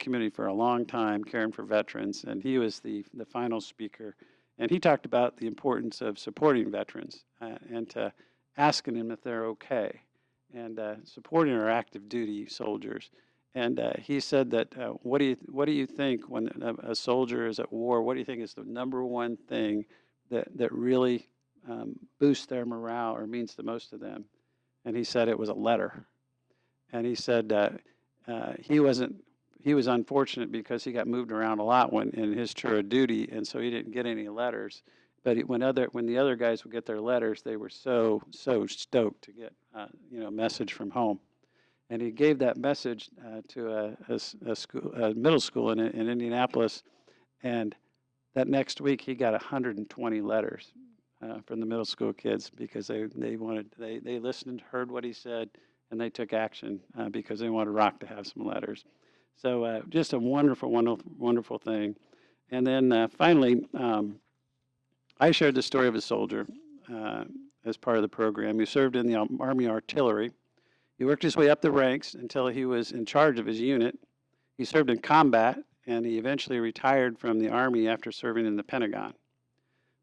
community for a long time, caring for veterans, and he was the final speaker. And he talked about the importance of supporting veterans and asking them if they're okay, and supporting our active duty soldiers. And he said that, what do you think when a soldier is at war? What do you think is the number one thing that really boosts their morale or means the most to them? And he said it was a letter. And he said he was unfortunate because he got moved around a lot when in his tour of duty, and so he didn't get any letters. But when the other guys would get their letters, they were so stoked to get a message from home. And he gave that message to a middle school in Indianapolis, and that next week he got 120 letters from the middle school kids because they listened, heard what he said, and they took action because they wanted Rock to have some letters. So just a wonderful, wonderful, wonderful thing. And then finally, I shared the story of a soldier as part of the program who served in the Army Artillery. He worked his way up the ranks until he was in charge of his unit. He served in combat, and he eventually retired from the Army after serving in the Pentagon.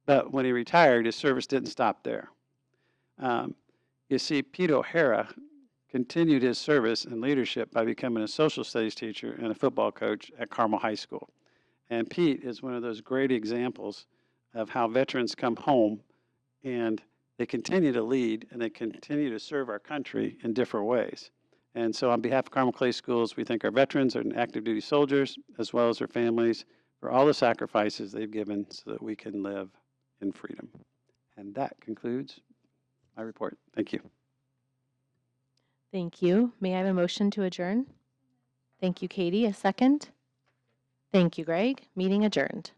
But when he retired, his service didn't stop there. You see, Pete O'Hara continued his service and leadership by becoming a social studies teacher and a football coach at Carmel High School. And Pete is one of those great examples of how veterans come home and they continue to lead and they continue to serve our country in different ways. And so on behalf of Carmel Clay Schools, we thank our veterans and active duty soldiers, as well as their families, for all the sacrifices they've given so that we can live in freedom. And that concludes my report. Thank you. Thank you. May I have a motion to adjourn? Thank you, Katie. A second? Thank you, Greg. Meeting adjourned.